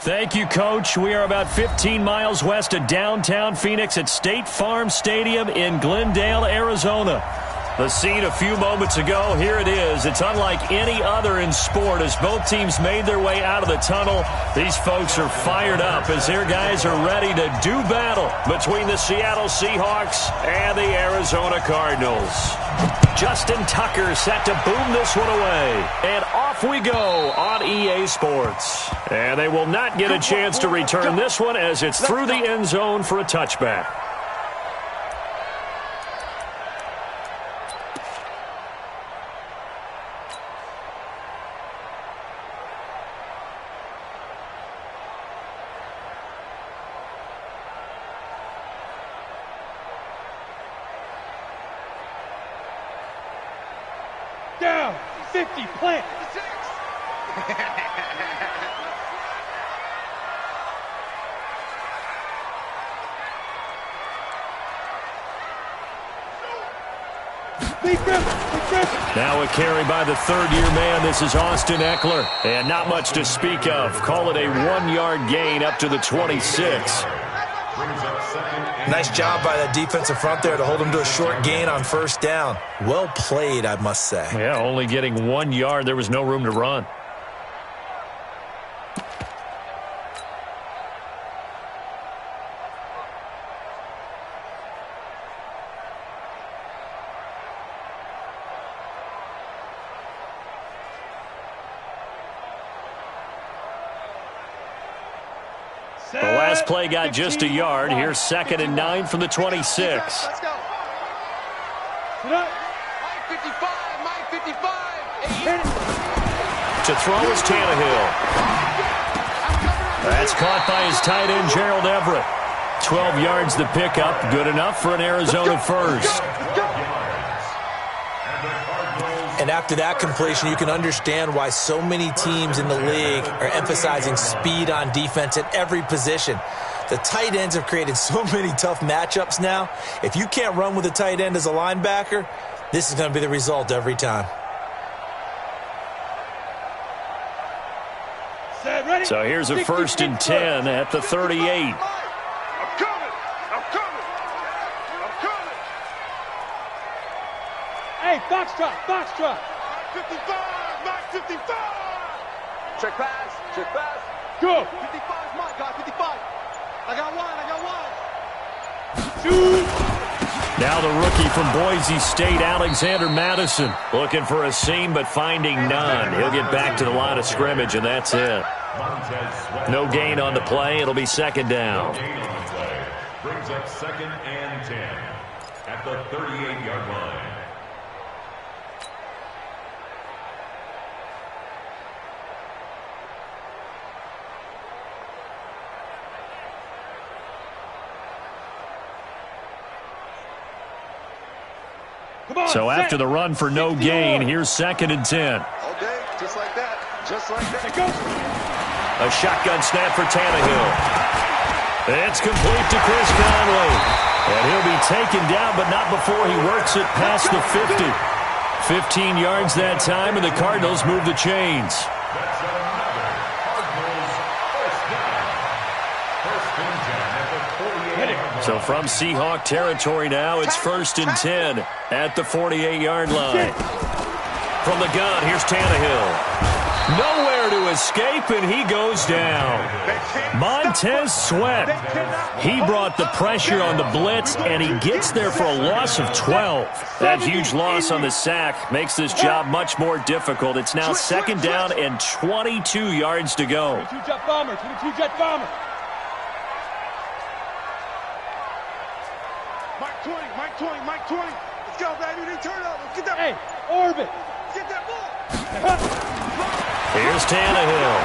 Thank you, Coach. We are about 15 miles west of downtown Phoenix at State Farm Stadium in Glendale, Arizona. The scene a few moments ago, here it is. It's unlike any other in sport as both teams made their way out of the tunnel. These folks are fired up as their guys are ready to do battle between the Seattle Seahawks and the Arizona Cardinals. Justin Tucker set to boom this one away. And off we go on EA Sports. And they will not get a chance to return this one as it's through the end zone for a touchback. Down, 50, plant. Now a carry by the third-year man. This is Austin Eckler. And not much to speak of. Call it a 1-yard gain up to the 26. Nice job by that defensive front there to hold him to a short gain on first down. Well played, I must say. Yeah, only getting 1 yard. There was no room to run. The last play got just a yard. Here's 2nd and 9 from the 26. Let's go. Mike 55, Mike 55. To throw is Tannehill. That's caught by his tight end, Gerald Everett. 12 yards the pickup. Good enough for an Arizona first. And after that completion, you can understand why so many teams in the league are emphasizing speed on defense at every position. The tight ends have created so many tough matchups now. If you can't run with a tight end as a linebacker, this is going to be the result every time. So here's a 1st and 10 at the 38. I'm coming. Hey, Foxtrot. 55, Mike 55. Check pass. Go. 55 is my guy, 55. I got one. Shoot. Now the rookie from Boise State, Alexander Madison, looking for a seam but finding none. He'll get back to the line of scrimmage, and that's it. No gain on the play. It'll be 2nd down. Brings up 2nd and 10 at the 38-yard line. So after the run for no gain, here's 2nd and 10. Okay, just like that. A shotgun snap for Tannehill. It's complete to Chris Conley. And he'll be taken down, but not before he works it past the 50. 15 yards that time, and the Cardinals move the chains. So from Seahawk territory now, it's 1st and 10 at the 48-yard line. From the gun, here's Tannehill. Nowhere to escape, and he goes down. Montez Sweat. He brought the pressure on the blitz, and he gets there for a loss of 12. That huge loss on the sack makes this job much more difficult. It's now 2nd down and 22 yards to go. 22-jet bomber. Mike 20. Let's go, baby. They turn up. Let's get that. Hey, orbit. Get that ball. Here's Tannehill.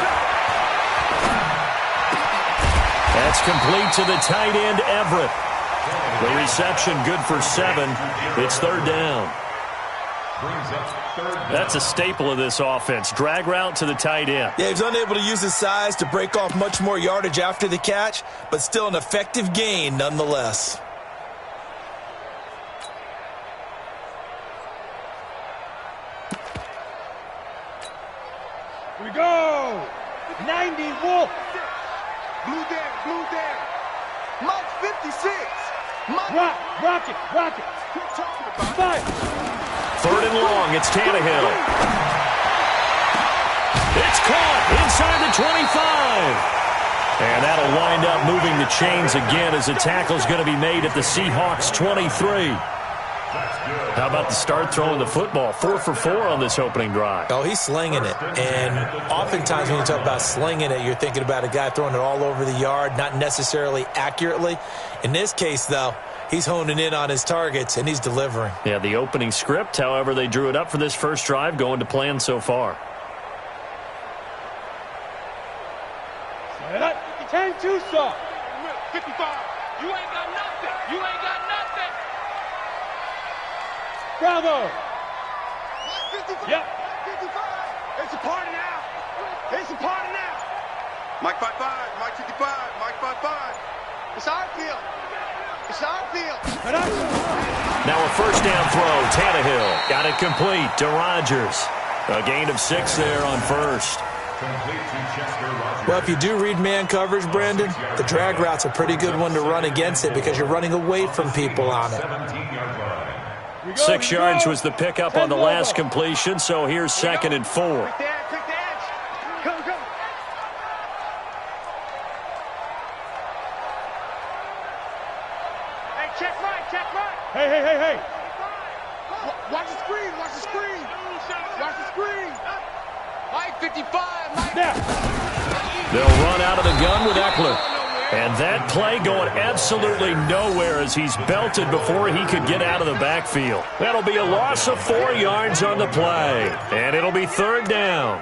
That's complete to the tight end, Everett. The reception good for 7. It's 3rd down. That's a staple of this offense. Drag route to the tight end. Yeah, he's unable to use his size to break off much more yardage after the catch, but still an effective gain nonetheless. Here we go. 90 Wolf. Blue there, blue there. Mike 56. Mike. Rock it. Quit talking about it. Fire. Third and long, it's Tannehill. It's caught inside the 25. And that'll wind up moving the chains again as the tackle's going to be made at the Seahawks 23. How about the start throwing the football? 4 for 4 on this opening drive. Oh, he's slinging it. And oftentimes when you talk about slinging it, you're thinking about a guy throwing it all over the yard, not necessarily accurately. In this case, though, he's honing in on his targets, and he's delivering. Yeah, the opening script, however, they drew it up for this first drive, going to plan so far. Set up. 10-2 soft. 55. You ain't got nothing. You ain't got nothing. Bravo. Mike 55. Yep. Mike 55. It's a party now. It's a party now. Mike 55. Mike 55. Mike 55. It's our field. It's our field. Now a first down throw. Tannehill got it complete to Rodgers. A gain of 6 there on first. Well, if you do read man coverage, Brandon, the drag route's a pretty good one to run against it because you're running away from people on it. 6 yards was the pickup on the last completion, so here's 2nd and 4. Quick the edge. Come. Hey, check right. Hey. Watch the screen. Watch the screen. Mike 55. Mike. Now. They'll run out of the gun with Eckler. And that play going absolutely nowhere as he's belted before he could get out of the backfield. That'll be a loss of 4 yards on the play. And it'll be 3rd down.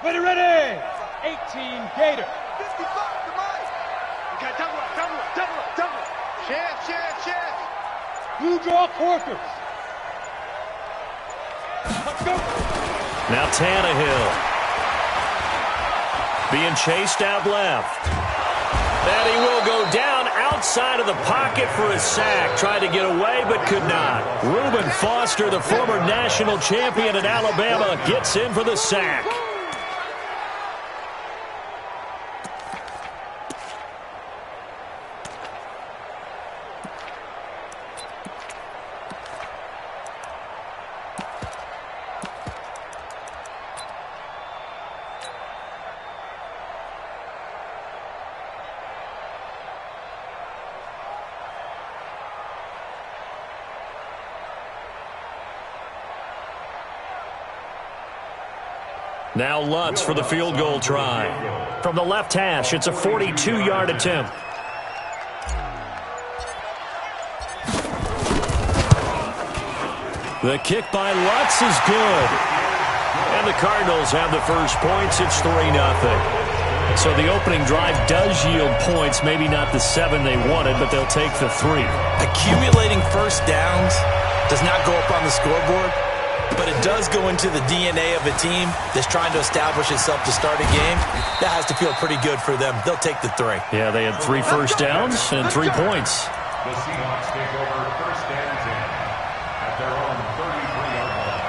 Ready. 18 Gator. 55 to Mike. Okay, double up. Chef. Blue draw Corkers. Let's go. Now Tannehill. Being chased out left. And he will go down outside of the pocket for a sack. Tried to get away, but could not. Reuben Foster, the former national champion at Alabama, gets in for the sack. Now Lutz for the field goal try. From the left hash, it's a 42-yard attempt. The kick by Lutz is good. And the Cardinals have the first points. It's 3-0. So the opening drive does yield points, maybe not the 7 they wanted, but they'll take the 3. Accumulating first downs does not go up on the scoreboard, but it does go into the DNA of a team that's trying to establish itself to start a game. That has to feel pretty good for them. They'll take the 3. Yeah, they had 3 first downs and 3 points. The Seahawks take over 1st and 10 at their own 33-yard line.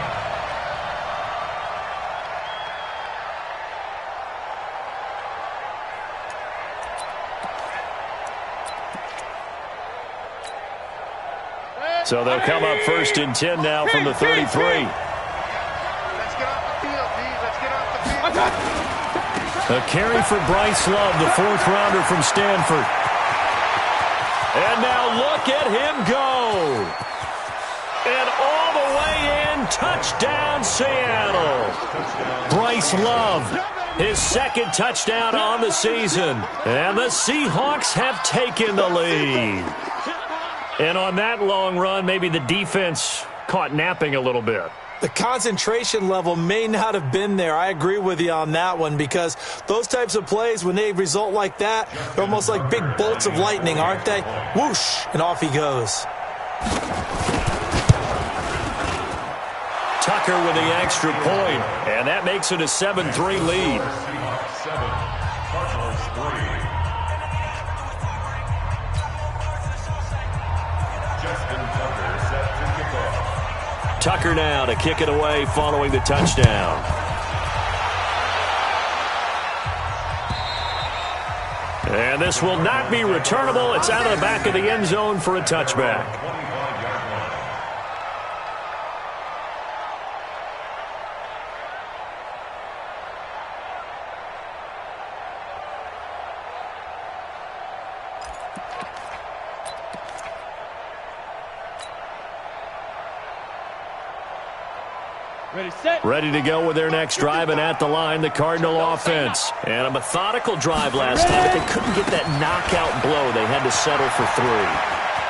So they'll come up 1st and 10 now from the 33. Let's get off the field, D. Let's get off the field. A carry for Bryce Love, the 4th rounder from Stanford. And now look at him go. And all the way in, touchdown Seattle. Bryce Love, his 2nd touchdown on the season. And the Seahawks have taken the lead. And on that long run, maybe the defense caught napping a little bit. The concentration level may not have been there. I agree with you on that one, because those types of plays, when they result like that, they're almost like big bolts of lightning, aren't they? Whoosh, and off he goes. Tucker with the extra point, and that makes it a 7-3 lead. Seahawks 7, Cardinals 3. Justin Tucker set to kick off. Tucker now to kick it away following the touchdown. And this will not be returnable. It's out of the back of the end zone for a touchback. 25-yard line. Ready, set. Ready to go with their next drive, and at the line, the Cardinal offense. And a methodical drive last time, but they couldn't get that knockout blow. They had to settle for 3.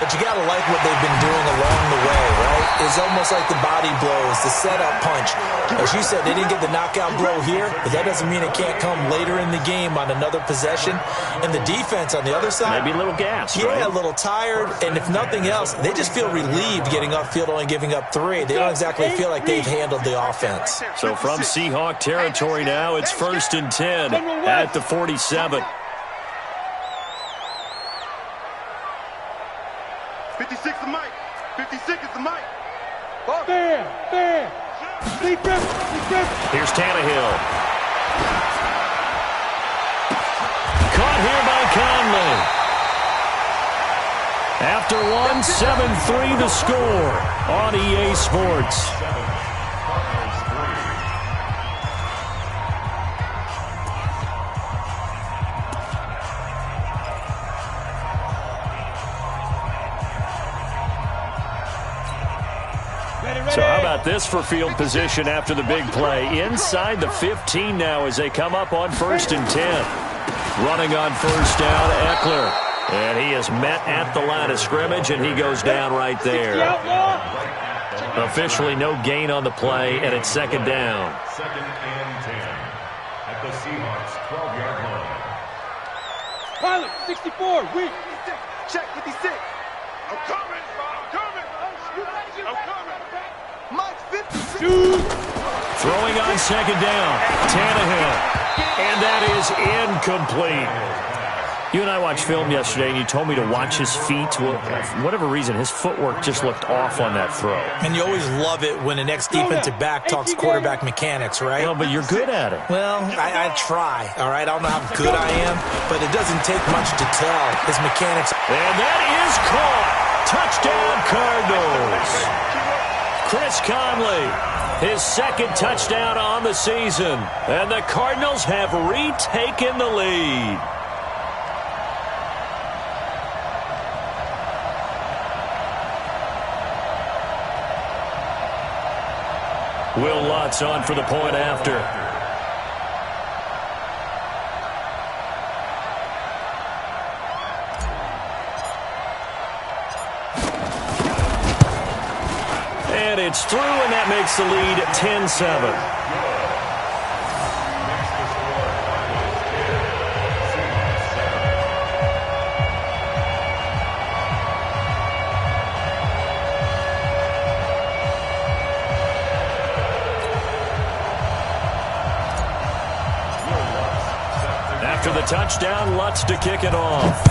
But you got to like what they've been doing along the way, right? It's almost like the body blows, the setup punch. As you said, they didn't get the knockout blow here, but that doesn't mean it can't come later in the game on another possession. And the defense on the other side, Maybe a little gas, yeah, right? a little tired. And if nothing else, they just feel relieved getting upfield, only giving up 3. They don't exactly feel like they've handled the offense. So from Seahawk territory now, it's 1st and 10 at the 47. 56 is Mike. 56 is the Mike. Bam. Defense. Here's Tannehill. Caught here by Conley. After one, 7-3 the score on EA Sports. 7, Cardinals 3. So how about this for field position after the big play? Inside the 15 now as they come up on 1st and 10. Running on 1st down, Eckler. And he is met at the line of scrimmage, and he goes down right there. Officially no gain on the play, and it's 2nd down. 2nd and 10 at the Seahawks 12-yard line. Pilot, 64, weak. Check 56. I'm coming. Mike 56. Throwing on 2nd down, Tannehill. And that is incomplete. You and I watched film yesterday, and you told me to watch his feet. Well, for whatever reason, his footwork just looked off on that throw. And you always love it when the next defensive back talks quarterback mechanics, right? Well, but you're good at it. Well, I try, all right? I don't know how good I am, but it doesn't take much to tell. His mechanics. And that is caught. Touchdown, Cardinals. Chris Conley, his 2nd touchdown on the season. And the Cardinals have retaken the lead. Will Lutz on for the point after. And it's through, and that makes the lead 10-7. After the touchdown, Lutz to kick it off.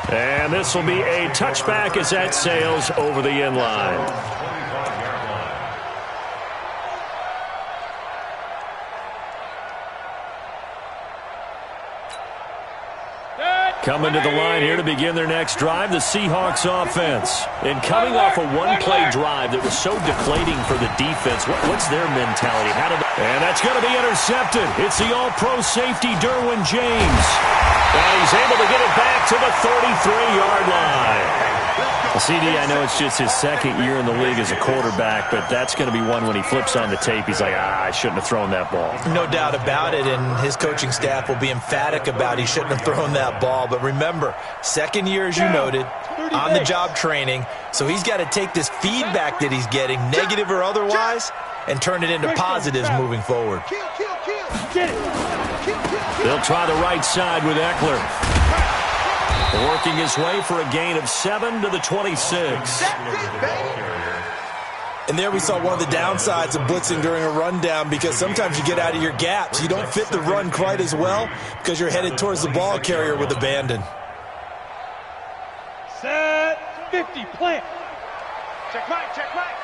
And this will be a touchback as that sails over the end line. Coming to the line here to begin their next drive, the Seahawks offense. And coming off a one-play drive that was so deflating for the defense, what's their mentality? And that's going to be intercepted. It's the all-pro safety, Derwin James. And he's able to get it back to the 33-yard line. CD, I know it's just his second year in the league as a quarterback, but that's going to be one when he flips on the tape, he's like, I shouldn't have thrown that ball. No doubt about it, and his coaching staff will be emphatic about he shouldn't have thrown that ball. But remember, second year, as you noted, on-the-job training, so he's got to take this feedback that he's getting, negative or otherwise, and turn it into positives moving forward. They'll try the right side with Eckler. Working his way for a gain of 7 to the 26. And there we saw one of the downsides of blitzing during a rundown, because sometimes you get out of your gaps. You don't fit the run quite as well because you're headed towards the ball carrier with abandon. Set 50, plant. Check right, check right.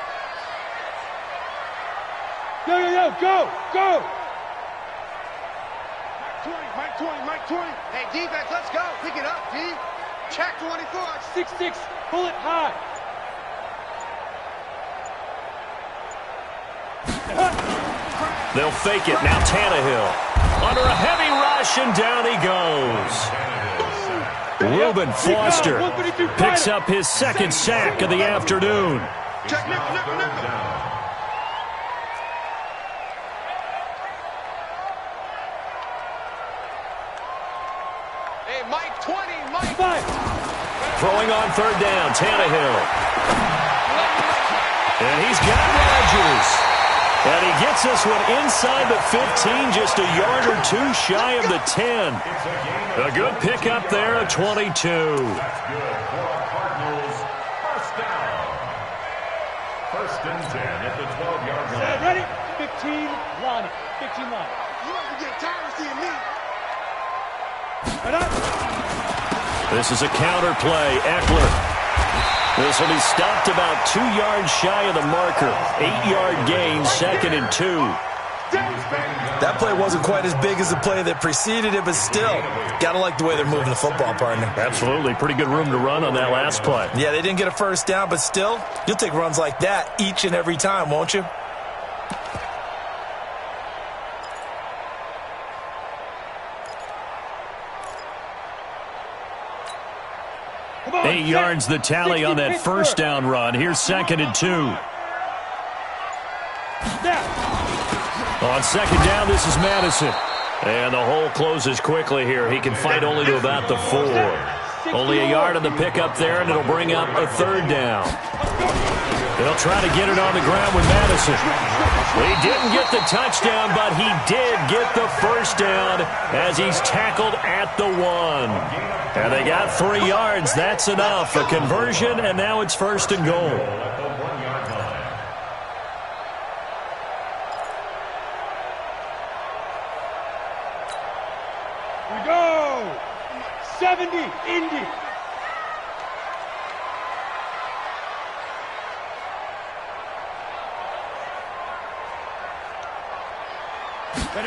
Yo, go, go. Mike 20, Mike 20. Hey, defense, let's go. Pick it up, D. Check 24. 6-6, pull it high. They'll fake it. Now Tannehill. Under a heavy rush, and down he goes. Reuben Foster picks up his second sack of the afternoon. Check nickel. Hey, Mike 20, Mike. 5. Throwing on third down, Tannehill. And he's got Rodgers. And he gets this one inside the 15, just a yard or two shy of the 10. A good pickup there at 22. That's good for Cardinals. First down. First and 10 at the 12-yard line. Ready? 15, line. 15 line. You ever get tired of seeing me? Right up. This is a counter play. Eckler. This will be stopped about 2 yards shy of the marker. 8-yard gain, 2nd and 2. That play wasn't quite as big as the play that preceded it, but still, gotta like the way they're moving the football, partner. Absolutely. Pretty good room to run on that last play. Yeah, they didn't get a first down, but still, you'll take runs like that each and every time, won't you? Come on, 8 yards the tally on that first down run. Here's 2nd and 2. On second down, this is Madison. And the hole closes quickly here. He can fight only to about the 4. Only a yard on the pickup there, and it'll bring up a third down. They'll try to get it on the ground with Madison. He didn't get the touchdown, but he did get the first down as he's tackled at the 1. And they got 3 yards. That's enough for conversion, and now it's 1st and goal. We go. 70, Indy.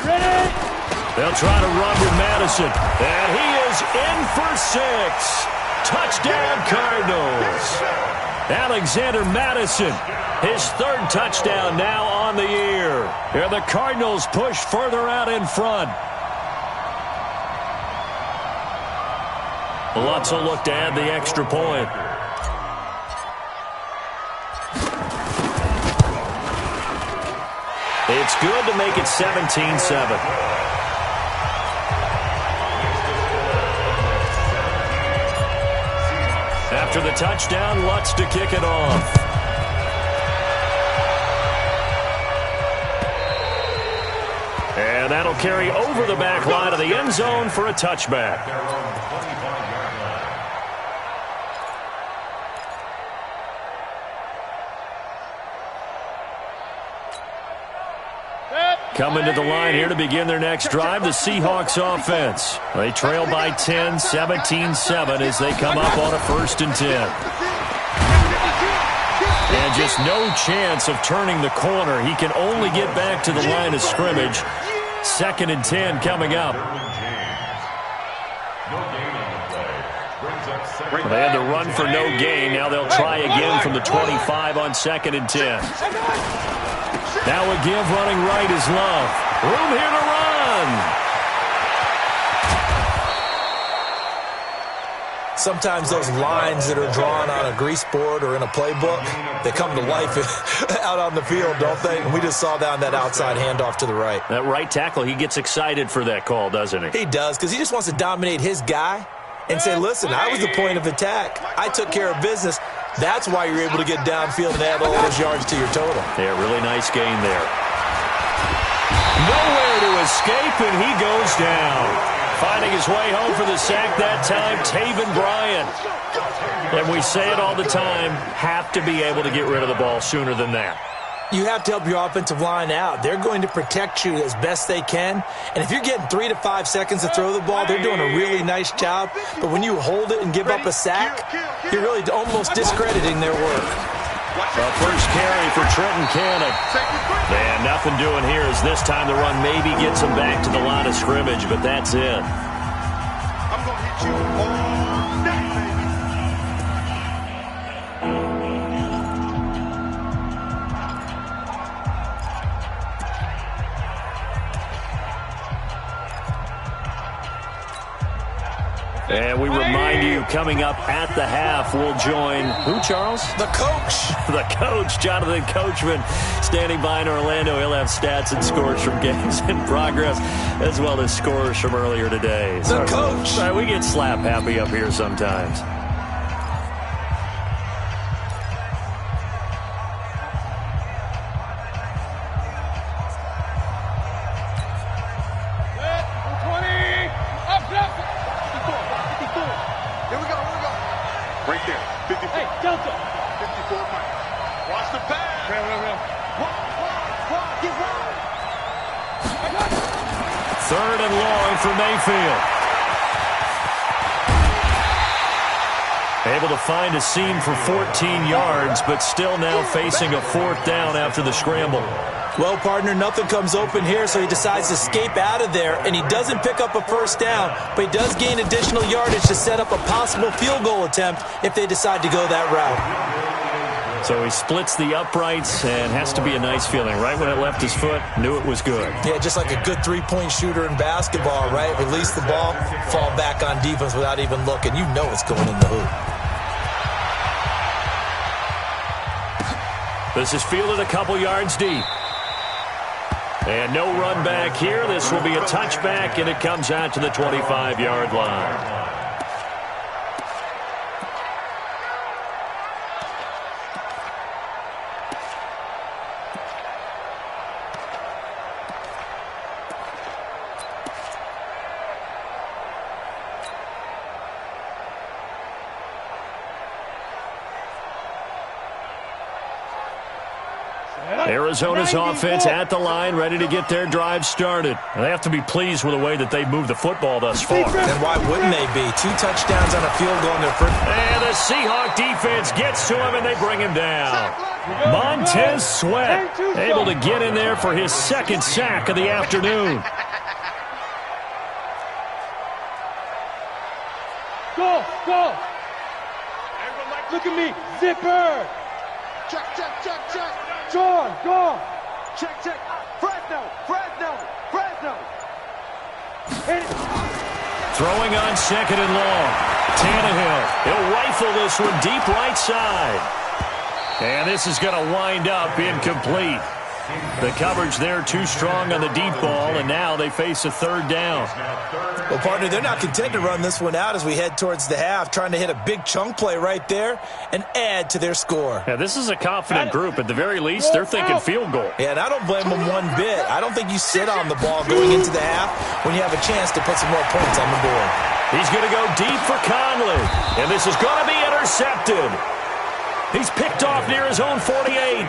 Ready. They'll try to run with Madison. And he is in for 6. Touchdown, Cardinals. Alexander Madison, his 3rd touchdown now on the year. And the Cardinals push further out in front. Lutz will look to add the extra point. It's good to make it 17-7. After the touchdown, Lutz to kick it off. And that'll carry over the back line of the end zone for a touchback. Coming to the line here to begin their next drive, the Seahawks offense. They trail by 10, 17-7 as they come up on a 1st and 10. And just no chance of turning the corner. He can only get back to the line of scrimmage. 2nd and 10 coming up. They had to run for no gain. Now they'll try again from the 25 on 2nd and 10. Now a give running right is Love. Room here to run. sometimes those lines that are drawn on a grease board or in a playbook, they come to life out on the field, don't they? And we just saw down that outside handoff to the right. That right tackle, he gets excited for that call, doesn't he? He does, because he just wants to dominate his guy and say, listen, I was the point of attack. I took care of business. That's why you're able to get downfield and add all those yards to your total. Yeah, really nice gain there. Nowhere to escape, and he goes down. Finding his way home for the sack that time, Taven Bryan. And we say it all the time, have to be able to get rid of the ball sooner than that. You have to help your offensive line out. They're going to protect you as best they can. And if you're getting 3 to 5 seconds to throw the ball, they're doing a really nice job. But when you hold it and give up a sack, you're really almost discrediting their work. First carry for Trenton Cannon. And nothing doing here as this time the run maybe gets him back to the line of scrimmage, but that's it. I'm going to hit you all day, baby. And we remind you, coming up at the half, we'll join who, Charles? The coach. The coach, Jonathan Coachman, standing by in Orlando. He'll have stats and scores from games in progress, as well as scores from earlier today. The coach. Sorry, we get slap happy up here sometimes. Right there, 54. Hey, Delta. 54, Mike. Watch the pass. Real. Get wide. Third and long for Mayfield. Able to find a seam for 14 yards, but still now facing a fourth down after the scramble. Well, partner, nothing comes open here, so he decides to escape out of there, and he doesn't pick up a first down, but he does gain additional yardage to set up a possible field goal attempt if they decide to go that route. So he splits the uprights and has to be a nice feeling. Right when it left his foot, knew it was good. Yeah, just like a good three-point shooter in basketball, right? Release the ball, fall back on defense without even looking. You know it's going in the hoop. This is fielded a couple yards deep. And no run back here. This will be a touchback, and it comes out to the 25-yard line. Arizona's offense at the line, ready to get their drive started. And they have to be pleased with the way that they've moved the football thus far. And why wouldn't they be? 2 touchdowns on a field goal in their first. And the Seahawk defense gets to him, and they bring him down. Montez Sweat able to get in there for his second sack of the afternoon. Go. Look at me. Zipper. Check. John. Check. Fresno. Hit it. Throwing on second and long. Tannehill. He'll rifle this one deep right side. And this is going to wind up incomplete. The coverage there too strong on the deep ball, and now they face a third down. Well, partner, they're not content to run this one out as we head towards the half, trying to hit a big chunk play right there and add to their score. Yeah, this is a confident group. At the very least, they're thinking field goal. Yeah, and I don't blame them one bit. I don't think you sit on the ball going into the half when you have a chance to put some more points on the board. He's going to go deep for Conley, and this is going to be intercepted. He's picked off near his own 48.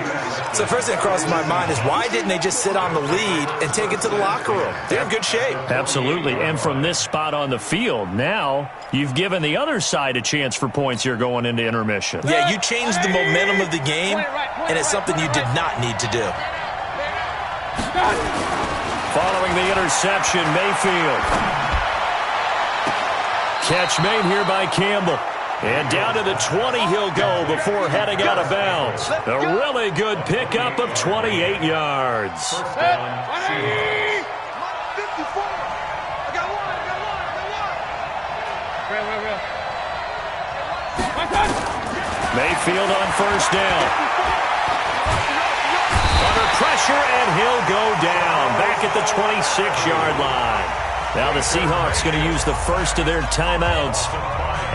So the first thing that crosses my mind is why didn't they just sit on the lead and take it to the locker room? They're in good shape. Absolutely, and from this spot on the field, now you've given the other side a chance for points here going into intermission. Yeah, you changed the momentum of the game, and it's something you did not need to do. Following the interception, Mayfield. Catch made here by Campbell. And down to the 20 he'll go before heading out of bounds. A really good pickup of 28 yards. 54. I got one. Real. Mayfield on first down. Under pressure, and he'll go down. Back at the 26-yard line. Now the Seahawks going to use the first of their timeouts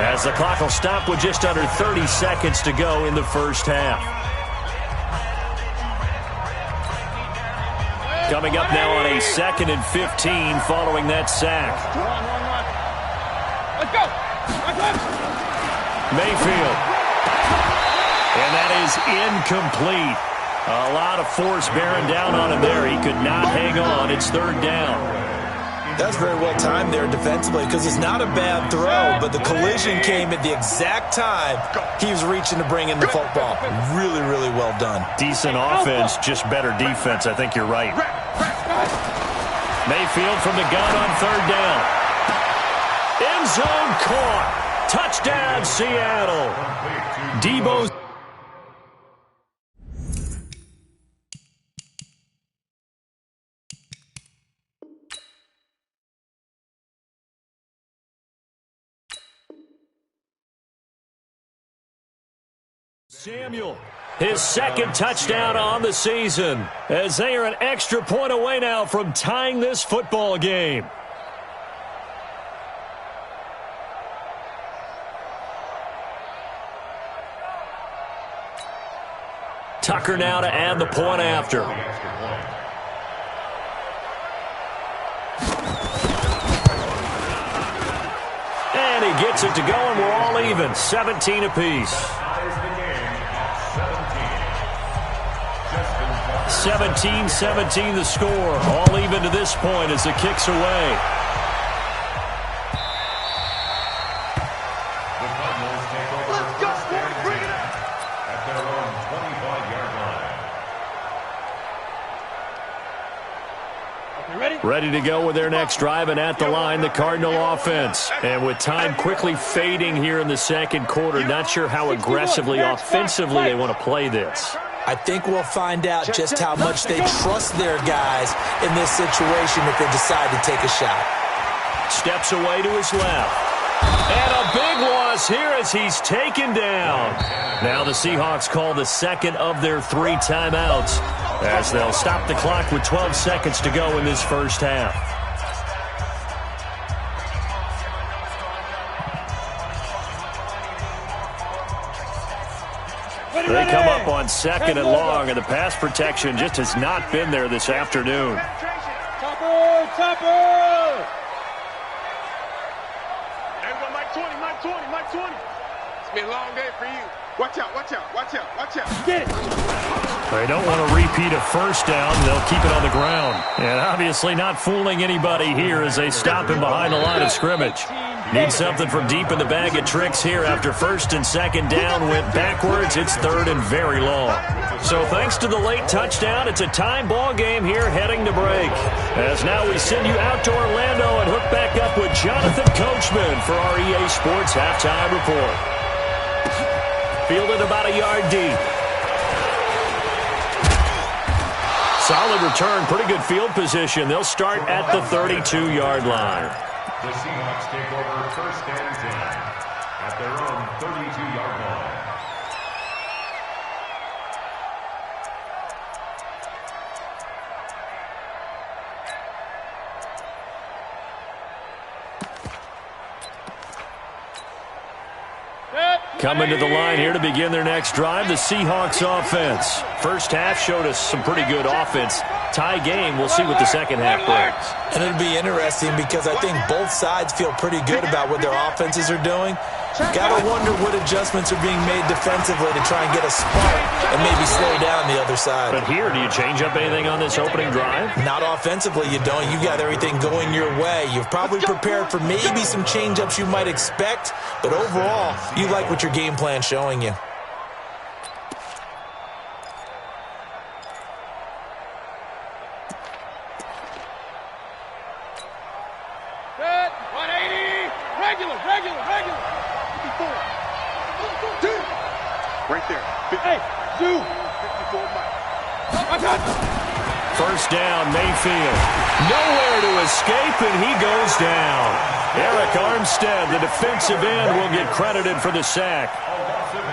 as the clock will stop with just under 30 seconds to go in the first half. Coming up now on a 2nd and 15 following that sack. Let's go. Mayfield. And that is incomplete. A lot of force bearing down on him there. He could not hang on. It's 3rd down. That's very well timed there defensively because it's not a bad throw, but the collision came at the exact time he was reaching to bring in the football. Really, really well done. Decent offense, just better defense. I think you're right. Mayfield from the gun on 3rd down. End zone caught. Touchdown, Seattle. Debo. Samuel, his 2nd touchdown on the season, as they are an extra point away now from tying this football game. Tucker now to add the point after. And he gets it to go, and we're all even, 17 apiece. 17-17 the score. All even to this point as the kick's away. The Cardinals take over first and 10 at their own 25-yard line. Ready to go with their next drive, and at the line, the Cardinal offense. And with time quickly fading here in the 2nd quarter, not sure how aggressively, offensively they want to play this. I think we'll find out just how much they trust their guys in this situation if they decide to take a shot. Steps away to his left. And a big loss here as he's taken down. Now the Seahawks call the 2nd of their 3 timeouts as they'll stop the clock with 12 seconds to go in this first half. They come up on 2nd and long, and the pass protection just has not been there this afternoon. Topper! Everyone, Mike 20, Mike 20, Mike 20. It's been a long day for you. Watch out, watch out, watch out, watch out. Get it! They don't want to repeat a first down. They'll keep it on the ground. And obviously not fooling anybody here as they stop him behind the line of scrimmage. Need something from deep in the bag of tricks here after 1st and 2nd down went backwards. It's 3rd and very long. So thanks to the late touchdown, it's a time ball game here heading to break. As now we send you out to Orlando and hook back up with Jonathan Coachman for our EA Sports Halftime Report. Fielded about a yard deep. Solid return, pretty good field position. They'll start at the 32-yard line. The Seahawks take over 1st and 10 at their own 32-yard line. Coming to the line here to begin their next drive, the Seahawks offense. First half showed us some pretty good offense. Tie game, we'll see what the second half brings. And it'll be interesting because I think both sides feel pretty good about what their offenses are doing. Got to wonder what adjustments are being made defensively to try and get a spark and maybe slow down the other side. But here, do you change up anything on this opening drive? Not offensively, you don't. You've got everything going your way. You've probably prepared for maybe some change-ups you might expect, but overall, you like what your game plan's showing you. Set, 180, regular. Right there. Hey, Zoo. 54 Mike. First down, Mayfield. Nowhere to escape, and he goes down. Eric Armstead, the defensive end, will get credited for the sack.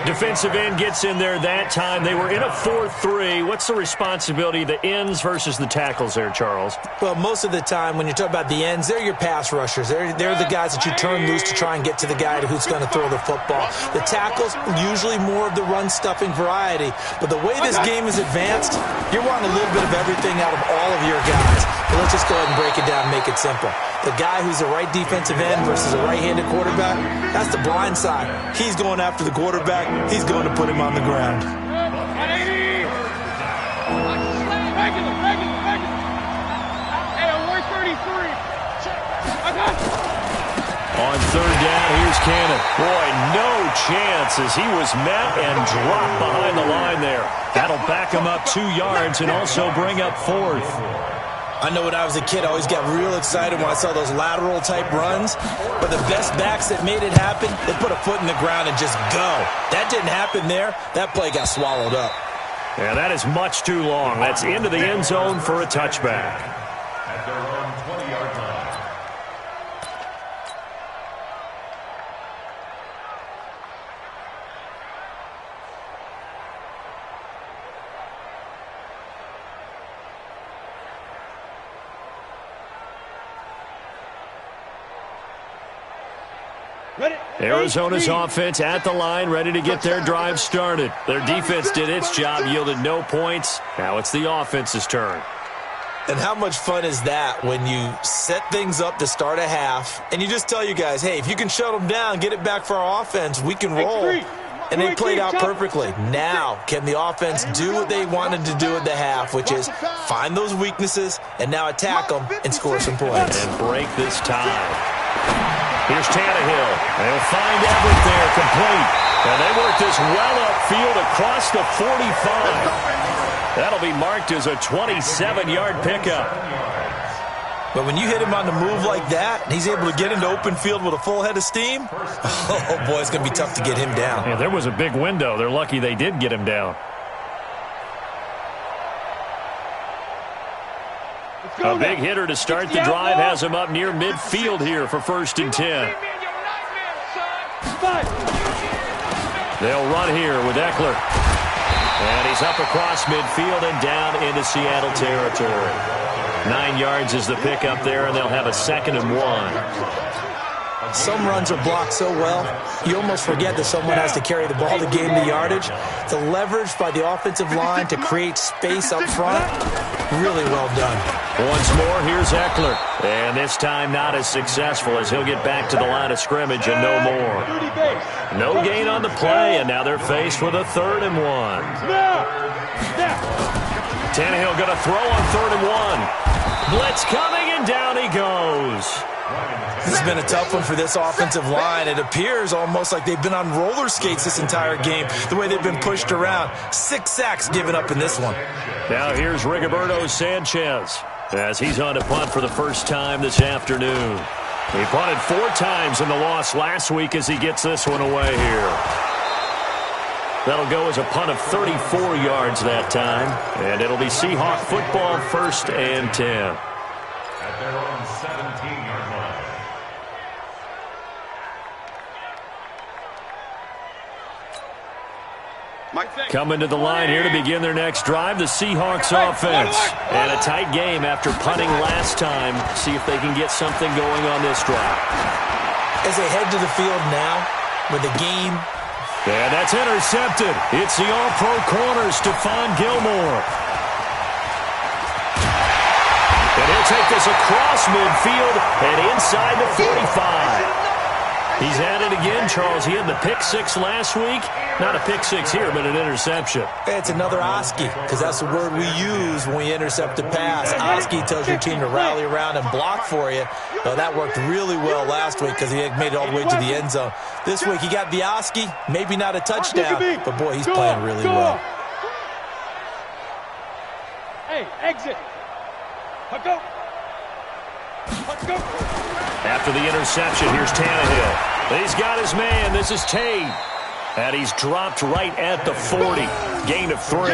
Defensive end gets in there that time. They were in a 4-3. What's the responsibility of the ends versus the tackles there, Charles? Well, most of the time when you talk about the ends, they're your pass rushers. They're the guys that you turn loose to try and get to the guy who's going to throw the football. The tackles, usually more of the run-stuffing variety. But the way this game is advanced, you're wanting a little bit of everything out of all of your guys. But let's just go ahead and break it down and make it simple. The guy who's the right defensive end versus a right-handed quarterback, that's the blind side. He's going after the quarterback. He's going to put him on the ground. 180. Regular. Hey, 133. On third down, here's Cannon. Boy, no chance as he was met and dropped behind the line there. That'll back him up 2 yards and also bring up fourth. I know when I was a kid, I always got real excited when I saw those lateral-type runs. But the best backs that made it happen, they put a foot in the ground and just go. That didn't happen there. That play got swallowed up. Yeah, that is much too long. That's into the end zone for a touchback. At their own 20-yard line. Arizona's offense at the line, ready to get their drive started. Their defense did its job, yielded no points. Now it's the offense's turn. And how much fun is that when you set things up to start a half, and you just tell you guys, hey, if you can shut them down, get it back for our offense, we can roll. And they played out perfectly. Now, can the offense do what they wanted to do at the half, which is find those weaknesses and now attack them and score some points. And break this tie. Here's Tannehill. They'll find Everett there, complete. And they work this well upfield across the 45. That'll be marked as a 27-yard pickup. But when you hit him on the move like that, and he's able to get into open field with a full head of steam, oh, boy, it's going to be tough to get him down. Yeah, there was a big window. They're lucky they did get him down. A big hitter to start the drive has him up near midfield here for 1st and 10. They'll run here with Eckler. And he's up across midfield and down into Seattle territory. 9 yards is the pickup there, and they'll have a 2nd and 1. Some runs are blocked so well, you almost forget that someone has to carry the ball to gain the yardage. The leverage by the offensive line to create space up front, really well done. Once more, here's Eckler. And this time not as successful as he'll get back to the line of scrimmage and no more. No gain on the play, and now they're faced with a 3rd and 1. Tannehill going to throw on 3rd and 1. Blitz coming, and down he goes. This has been a tough one for this offensive line. It appears almost like they've been on roller skates this entire game, the way they've been pushed around. 6 sacks given up in this one. Now here's Rigoberto Sanchez as he's on to punt for the first time this afternoon. He punted 4 times in the loss last week as he gets this one away here. That'll go as a punt of 34 yards that time, and it'll be Seahawk football 1st and 10. At their own 17-yard line. Coming to the line here to begin their next drive, the Seahawks offense. And a tight game after punting last time. See if they can get something going on this drive. As they head to the field now with the game. And that's intercepted. It's the all-pro corner, Stephon Gilmore. And he'll take this across midfield and inside the 45. He's at it again, Charles. He had the pick 6 last week. Not a pick 6 here, but an interception. It's another Oski, because that's the word we use when we intercept a pass. Oski tells your team to rally around and block for you. Well, that worked really well last week because he had made it all the way to the end zone. This week, he got the Oski, maybe not a touchdown, but, boy, he's playing really well. Hey, exit. Go. After the interception, here's Tannehill. He's got his man. This is Tate. And he's dropped right at the 40. Gain of 3.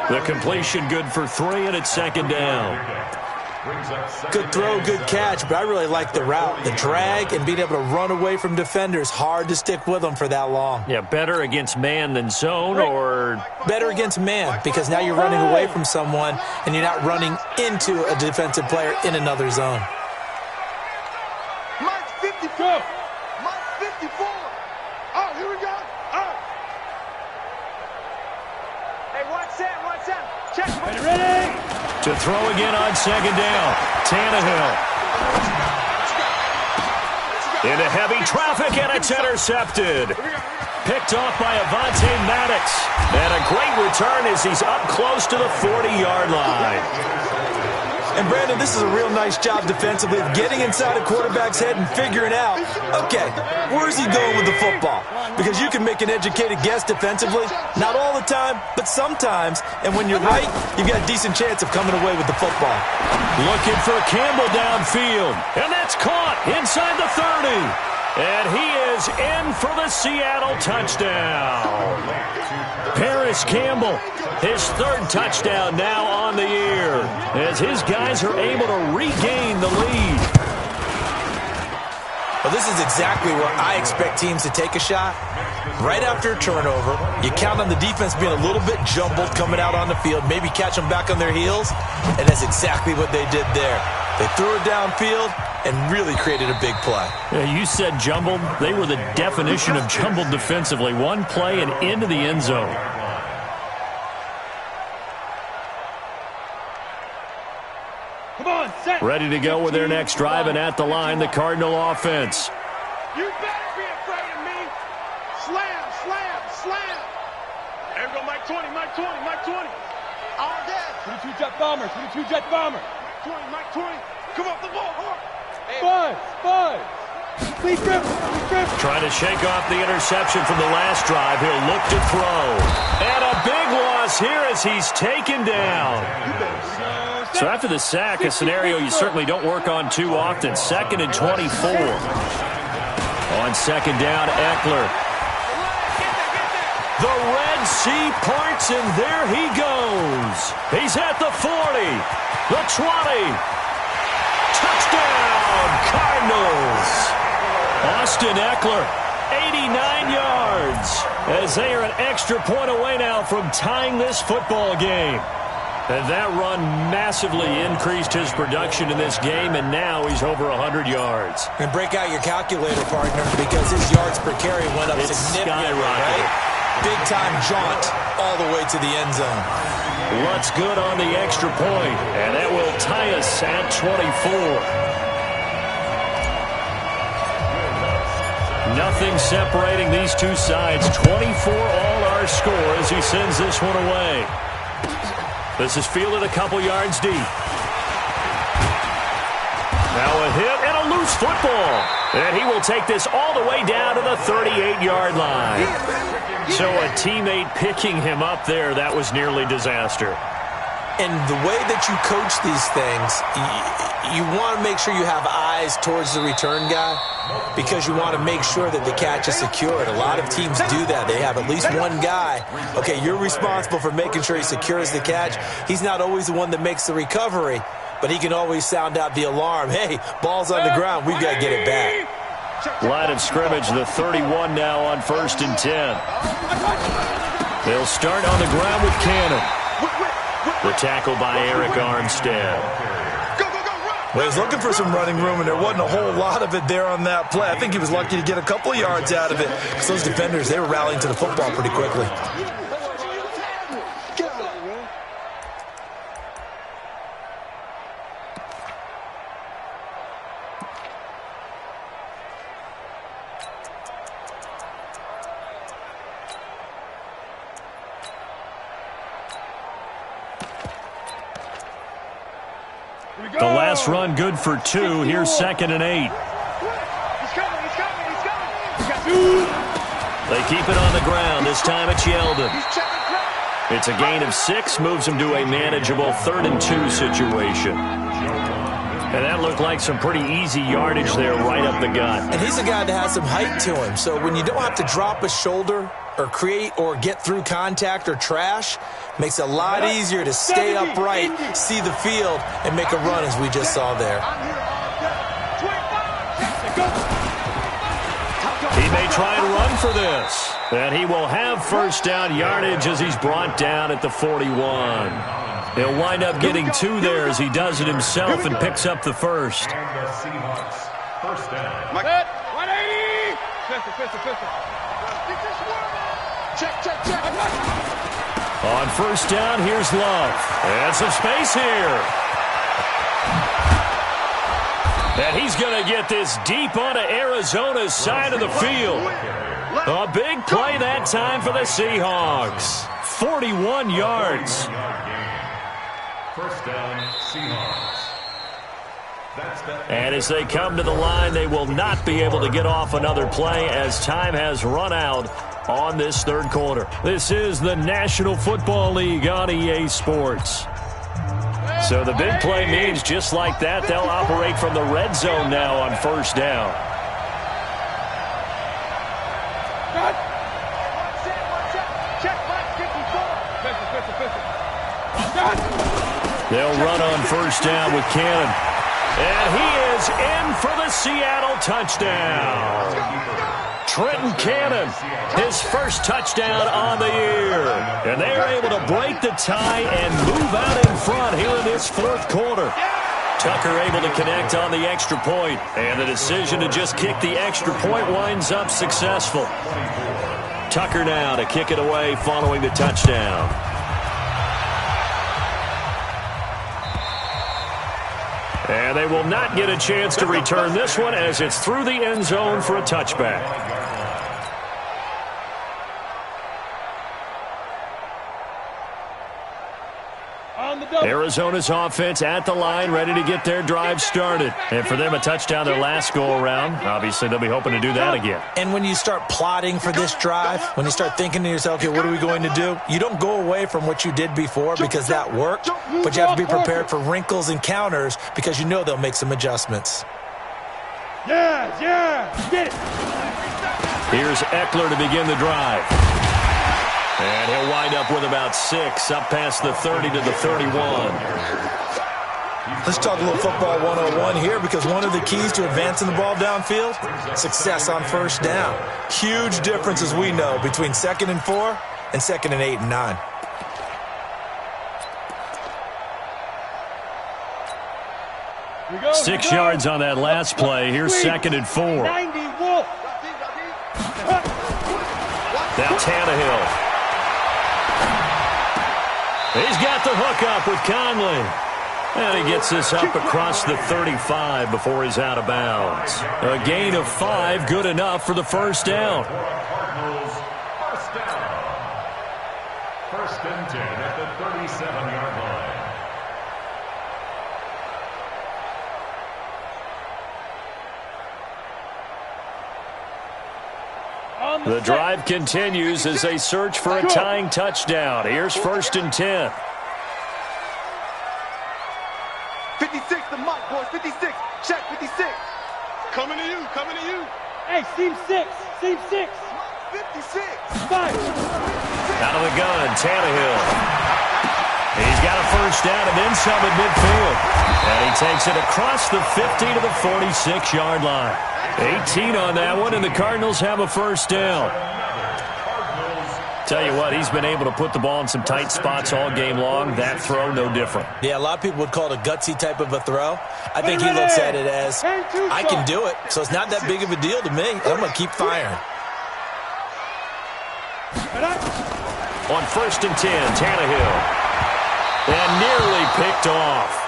The completion good for 3, and it's 2nd down. Good throw, good catch, but I really like the route. The drag and being able to run away from defenders, hard to stick with them for that long. Yeah, better against man than zone, or better against man, because now you're running away from someone and you're not running into a defensive player in another zone. Mike's 54. Mike's 54. Oh, here we go. Oh. Hey, watch that. Check. Ready? to throw again on second down. Tannehill. Into heavy traffic, and it's intercepted. Picked off by Avonte Maddox. And a great return as he's up close to the 40-yard line. And, Brandon, this is a real nice job defensively of getting inside a quarterback's head and figuring out, okay, where's he going with the football? Because you can make an educated guess defensively, not all the time, but sometimes. And when you're right, you've got a decent chance of coming away with the football. Looking for Campbell downfield. And that's caught inside the 30. And he is in for the Seattle touchdown. Paris Campbell, his third touchdown now on the year, as his guys are able to regain the lead. Well, this is exactly where I expect teams to take a shot. Right after a turnover, you count on the defense being a little bit jumbled coming out on the field, maybe catch them back on their heels, and that's exactly what they did there. They threw it downfield and really created a big play. Yeah, you said jumbled. They were the definition of jumbled defensively. One play and into the end zone. Come on, set. Ready to go with their next drive, and at the line, the Cardinal offense. You better be afraid of me. Slam, slam, slam. There we go, Mike 20, Mike 20, Mike 20. All day. 22 jet bomber, 22 jet bomber. 20, Mike 20. Come off the ball, hard. Buzz. Please grip. Trying to shake off the interception from the last drive. He'll look to throw. And a big loss here as he's taken down. So after the sack, a scenario you certainly don't work on too often. 2nd and 24. On second down, Eckler. The Red Sea parts, and there he goes. He's at the 40, the 20. Touchdown, Cardinals. Austin Eckler, 89 yards, as they are an extra point away now from tying this football game. And that run massively increased his production in this game, and now he's over 100 yards. And break out your calculator, partner, because his yards per carry went up significantly, right? Big-time jaunt all the way to the end zone. Lutz good on the extra point, and that will tie us at 24. Nothing separating these two sides. 24 all our score as he sends this one away. This is fielded a couple yards deep. Now a hit and a loose football. And he will take this all the way down to the 38-yard line. So a teammate picking him up there, that was nearly disaster. And the way that you coach these things, you want to make sure you have eyes towards the return guy because you want to make sure that the catch is secured. A lot of teams do that. They have at least one guy. Okay, you're responsible for making sure he secures the catch. He's not always the one that makes the recovery, but he can always sound out the alarm. Hey, ball's on the ground. We've got to get it back. Line of scrimmage, the 31 now on 1st and 10. They'll start on the ground with Cannon. The tackle by Eric Armstead. Well, he was looking for some running room, and there wasn't a whole lot of it there on that play. I think he was lucky to get a couple of yards out of it because those defenders, they were rallying to the football pretty quickly. The last run good for 2. Here's 2nd and 8. He's coming. They keep it on the ground. This time it's Yeldon. It's a gain of 6. Moves him to a manageable 3rd and 2 situation. And that looked like some pretty easy yardage there right up the gut. And he's a guy that has some height to him. So when you don't have to drop a shoulder or create or get through contact or trash, makes it a lot easier to stay upright, see the field, and make a run as we just saw there. He may try and run for this. And he will have first down yardage as he's brought down at the 41. He'll wind up getting 2 there as he does it himself and picks up the first. And the Seahawks, first down. 180! Pistol. Check. On first down, here's Love. And some space here. And he's going to get this deep onto Arizona's side of the field. A big play that time for the Seahawks. 41 yards. First down, Seahawks. And as they come to the line, they will not be able to get off another play as time has run out on this third quarter. This is the National Football League on EA Sports. So the big play means just like that, they'll operate from the red zone now on first down. They'll run on first down with Cannon. And he is in for the Seattle touchdown. Trenton Cannon, his first touchdown on the year. And they are able to break the tie and move out in front here in this fourth quarter. Tucker able to connect on the extra point. And the decision to just kick the extra point winds up successful. Tucker now to kick it away following the touchdown. And they will not get a chance to return this one as it's through the end zone for a touchback. Arizona's offense at the line, ready to get their drive started. And for them, a touchdown their last go-around. Obviously, they'll be hoping to do that again. And when you start plotting for this drive, when you start thinking to yourself, okay, what are we going to do? You don't go away from what you did before because that worked, but you have to be prepared for wrinkles and counters because you know they'll make some adjustments. Yeah, get it. Here's Eckler to begin the drive. And he'll wind up with about 6, up past the 30 to the 31. Let's talk a little football 101 here because one of the keys to advancing the ball downfield, success on first down. Huge difference, as we know, between 2nd and 4 and 2nd and 8 and 9. Go, 6 yards on that last play. Here's 2nd and 4. 90 Wolf. Now Tannehill. He's got the hook up with Conley. And he gets this up across the 35 before he's out of bounds. A gain of 5, good enough for the first down. Cardinals, first down. 1st and 10 at the 37-yard line. The drive continues as they search for a tying touchdown. Here's 1st and 10. 56, the mic, boys. 56. Check, 56. Coming to you. Hey, seam 6. 56. 5. Out of the gun, Tannehill. He's got a first down and then some at midfield. And he takes it across the 50 to the 46-yard line. 18 on that one, and the Cardinals have a first down. Tell you what, he's been able to put the ball in some tight spots all game long. That throw, no different. Yeah, a lot of people would call it a gutsy type of a throw. I think he looks at it as, I can do it, so it's not that big of a deal to me. I'm going to keep firing. On 1st and 10, Tannehill. And nearly picked off.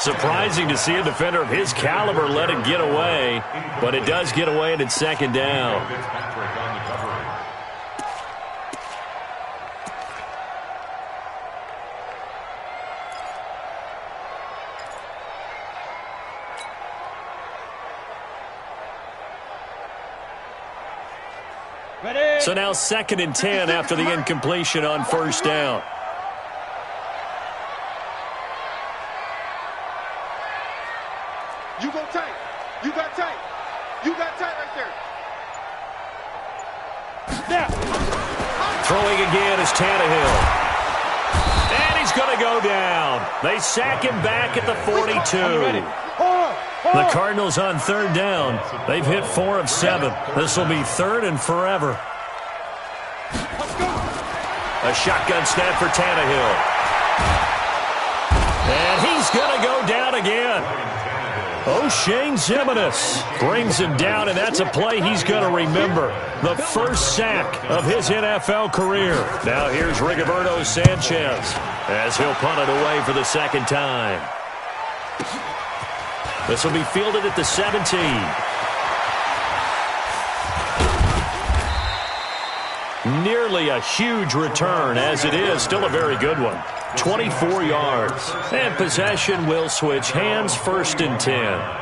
Surprising to see a defender of his caliber let it get away, but it does get away and it's 2nd down. So now 2nd and 10 after the incompletion on first down. You go tight. You got tight. You got tight right there. Now. Throwing again is Tannehill. And he's going to go down. They sack him back at the 42. The Cardinals on third down. They've hit 4 of 7. This will be third and forever. A shotgun snap for Tannehill. And he's going to go down again. O'Shane Ximines brings him down, and that's a play he's going to remember. The first sack of his NFL career. Now here's Rigoberto Sanchez as he'll punt it away for the second time. This will be fielded at the 17. Nearly a huge return, as it is still a very good one. 24 yards. And possession will switch hands, 1st and 10.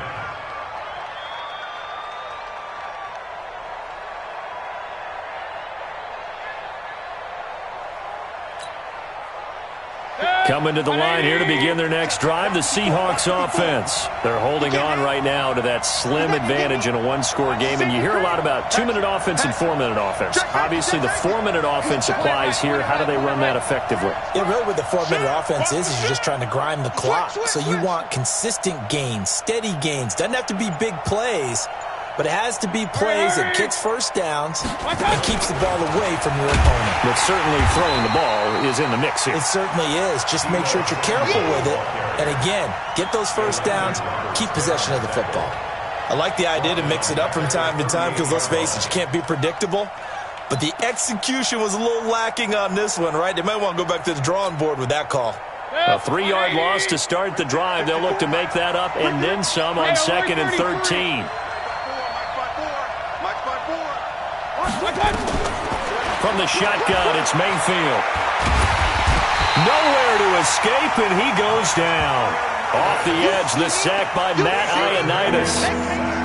Coming to the line here to begin their next drive, the Seahawks offense. They're holding on right now to that slim advantage in a one-score game, and you hear a lot about 2-minute offense and 4-minute offense. Obviously, the 4-minute offense applies here. How do they run that effectively? Yeah, really what the 4-minute offense is you're just trying to grind the clock. So you want consistent gains, steady gains. Doesn't have to be big plays, but it has to be plays that gets first downs and keeps the ball away from your opponent. But certainly throwing the ball is in the mix here. It certainly is. Just make sure that you're careful with it. And again, get those first downs, keep possession of the football. I like the idea to mix it up from time to time because, let's face it, you can't be predictable. But the execution was a little lacking on this one, right? They might want to go back to the drawing board with that call. A 3-yard loss to start the drive. They'll look to make that up and then some on 2nd and 13. From the shotgun, it's Mayfield. Nowhere to escape, and he goes down. Off the edge, the sack by Matt Ioannidis.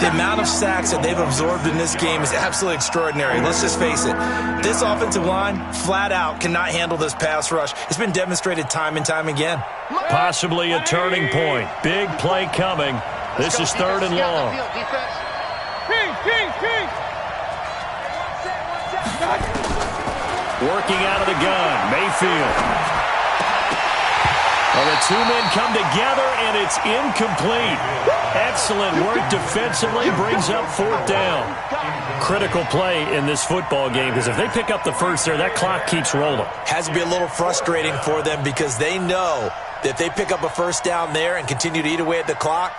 The amount of sacks that they've absorbed in this game is absolutely extraordinary. Let's just face it. This offensive line, flat out, cannot handle this pass rush. It's been demonstrated time and time again. Possibly a turning point. Big play coming. This is 3rd and long. Working out of the gun, Mayfield. Well, the 2 men come together, and it's incomplete. Excellent work defensively, brings up 4th down. Critical play in this football game, because if they pick up the first there, that clock keeps rolling. Has to be a little frustrating for them because they know that if they pick up a first down there and continue to eat away at the clock,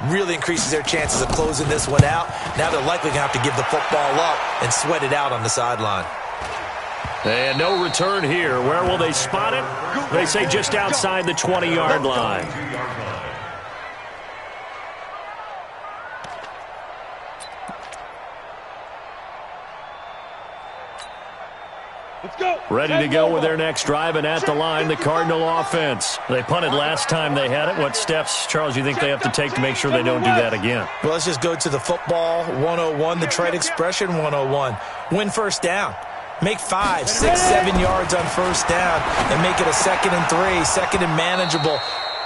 really increases their chances of closing this one out. Now they're likely going to have to give the football up and sweat it out on the sideline. And no return here. Where will they spot it? They say just outside the 20-yard line. Let's go. Ready to go with their next drive, and at the line, the Cardinal offense. They punted last time they had it. What steps, Charles, do you think they have to take to make sure they don't do that again? Well, let's just go to the football 101, the trade expression 101. Win first down. Make 5, 6, 7 yards on first down and make it a 2nd and 3, 2nd and manageable.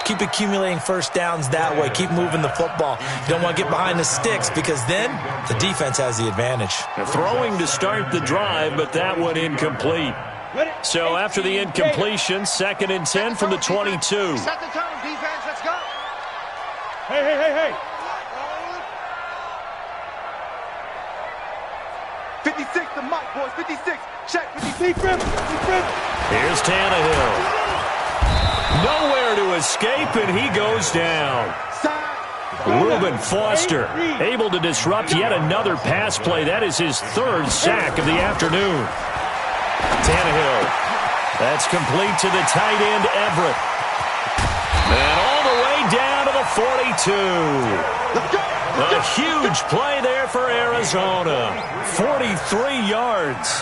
Keep accumulating first downs that way. Keep moving the football. You don't want to get behind the sticks because then the defense has the advantage. Throwing to start the drive, but that one incomplete. So after the incompletion, 2nd and 10 from the 22. Set the tone, defense. Let's go. Hey. 56, the mic, boys. 56. Check. 56. Here's Tannehill. Nowhere to escape, and he goes down. Reuben Foster able to disrupt yet another pass play. That is his 3rd sack of the afternoon. Tannehill. That's complete to the tight end, Everett. And all the way down to the 42. A huge play there for Arizona. 43 yards.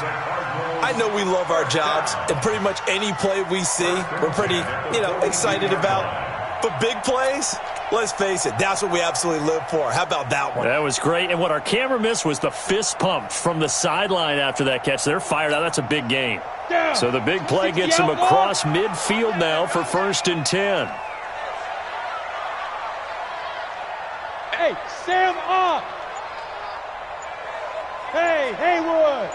I know we love our jobs, and pretty much any play we see, we're pretty, excited about. But big plays, let's face it, that's what we absolutely live for. How about that one? That was great. And what our camera missed was the fist pump from the sideline after that catch. They're fired out. That's a big game. So the big play gets them across midfield now for 1st and 10. Hey, Haywood!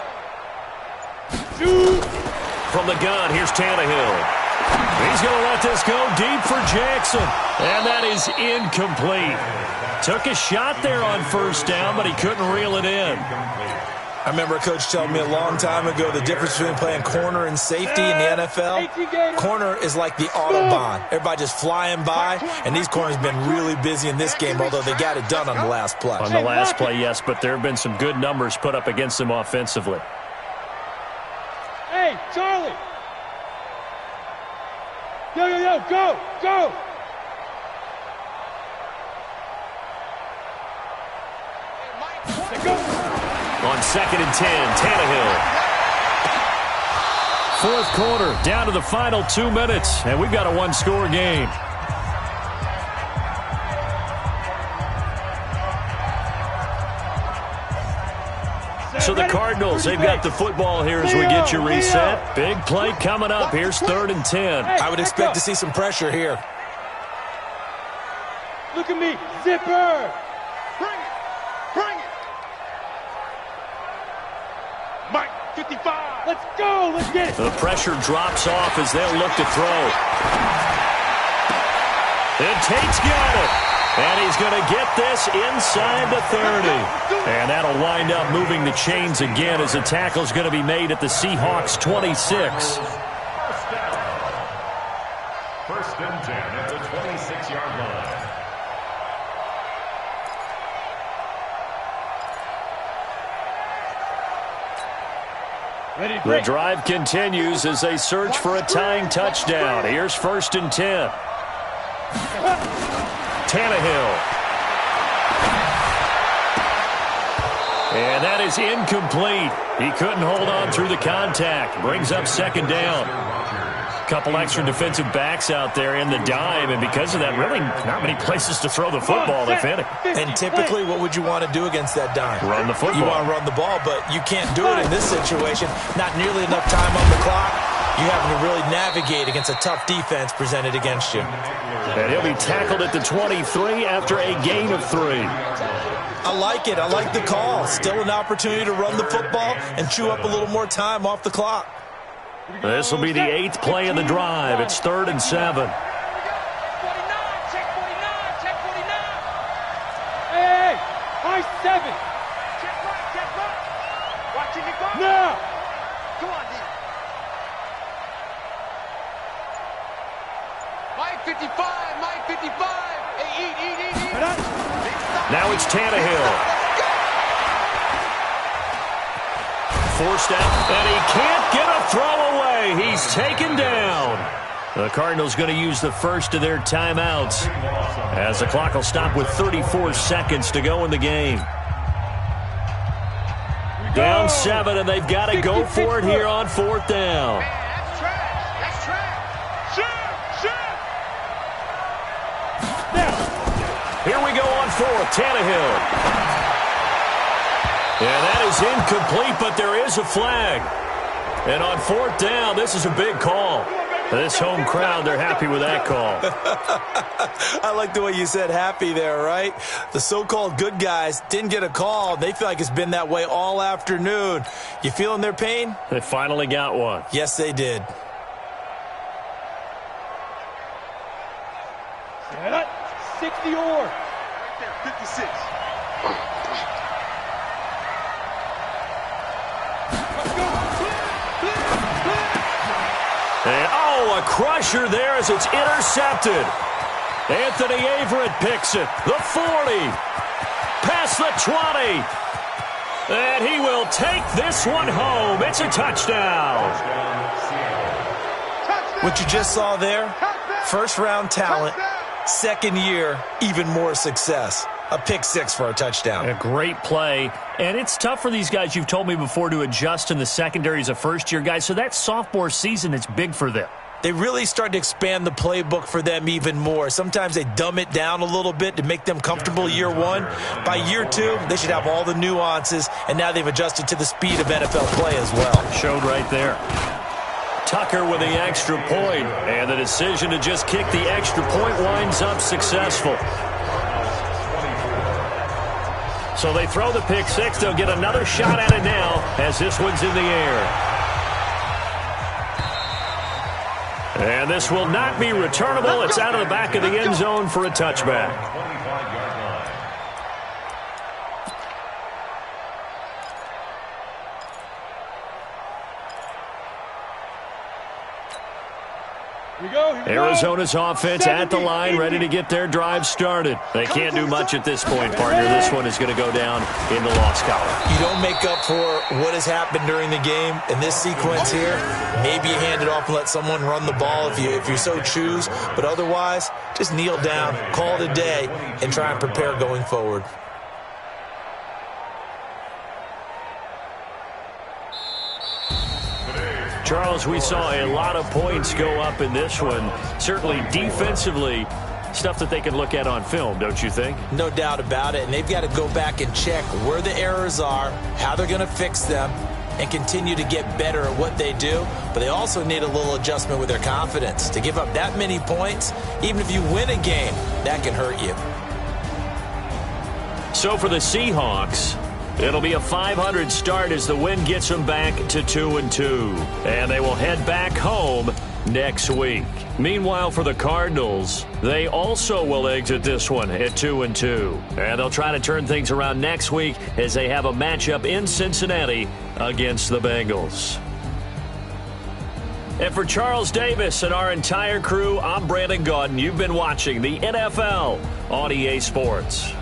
Shoot! From the gun, here's Tannehill. He's going to let this go deep for Jackson. And that is incomplete. Took a shot there on first down, but he couldn't reel it in. I remember a coach telling me a long time ago the difference between playing corner and safety in the NFL. Corner is like the Autobahn. Everybody just flying by, and these corners have been really busy in this game, although they got it done on the last play. On the last play, yes, but there have been some good numbers put up against them offensively. Hey, Charlie! Yo, go! Let's go! On 2nd and 10, Tannehill. Fourth quarter, down to the final 2 minutes, and we've got a one-score game. So the Cardinals, they've got the football here as we get you reset. Big play coming up. Here's 3rd and 10. I would expect to see some pressure here. Look at me, zipper! Bring it! Mike, 55! Let's go! Let's get it! The pressure drops off as they'll look to throw. And Tate's got it. And he's going to get this inside the 30. And that'll wind up moving the chains again as the tackle's going to be made at the Seahawks 26. First and 10 at the 26-yard line. The drive continues as they search for a tying touchdown. Here's 1st and 10. Tannehill. And that is incomplete. He couldn't hold on through the contact. Brings up 2nd down. Couple extra defensive backs out there in the dime, and because of that, really not many places to throw the football, if any. And typically, what would you want to do against that dime? Run the football. You want to run the ball, but you can't do it in this situation. Not nearly enough time on the clock. You having to really navigate against a tough defense presented against you. And he'll be tackled at the 23 after a gain of 3. I like it. I like the call. Still an opportunity to run the football and chew up a little more time off the clock. This will be the 8th play of the drive. It's 3rd and 7. Hey, high 7. Check right. Watching it go. Now. Come on, D. Mike 55. Hey, eat. Now it's Tannehill. Forced out, and he can't get a throw away. He's taken down. The Cardinals going to use the first of their timeouts as the clock will stop with 34 seconds to go in the game. Down 7, and they've got to go for it here on 4th down. That's trash. Shoot. Now. Here we go on 4th, Tannehill. And that is incomplete, but there is a flag. And on 4th down, this is a big call. This home crowd, they're happy with that call. I like the way you said happy there, right? The so-called good guys didn't get a call. They feel like it's been that way all afternoon. You feeling their pain? They finally got one. Yes, they did. Set up. 60 or. Right there, 56. And, a crusher there as it's intercepted. Anthony Averett picks it. The 40. Past the 20. And he will take this one home. It's a touchdown. What you just saw there, first-round talent, second year, even more success. A pick 6 for a touchdown. A great play. And it's tough for these guys, you've told me before, to adjust in the secondary as a first-year guy. So that sophomore season, it's big for them. They really start to expand the playbook for them even more. Sometimes they dumb it down a little bit to make them comfortable year 1. By year 2, they should have all the nuances, and now they've adjusted to the speed of NFL play as well. Showed right there. Tucker with the extra point, and the decision to just kick the extra point winds up successful. So they throw the pick six. They'll get another shot at it now as this one's in the air. And this will not be returnable. It's out of the back of the end zone for a touchback. 25-yard line. Here we go. Arizona's offense at the line, ready to get their drive started. They can't do much at this point, partner. This one is going to go down in the loss column. You don't make up for what has happened during the game. In this sequence here, maybe you hand it off and let someone run the ball if you so choose. But otherwise, just kneel down, call it a day, and try and prepare going forward. Charles, we saw a lot of points go up in this one. Certainly defensively, stuff that they can look at on film, don't you think? No doubt about it. And they've got to go back and check where the errors are, how they're going to fix them, and continue to get better at what they do. But they also need a little adjustment with their confidence. To give up that many points, even if you win a game, that can hurt you. So for the Seahawks, it'll be a .500 start as the win gets them back to 2-2. And they will head back home next week. Meanwhile, for the Cardinals, they also will exit this one at 2-2. And they'll try to turn things around next week as they have a matchup in Cincinnati against the Bengals. And for Charles Davis and our entire crew, I'm Brandon Gaudin. You've been watching the NFL on EA Sports.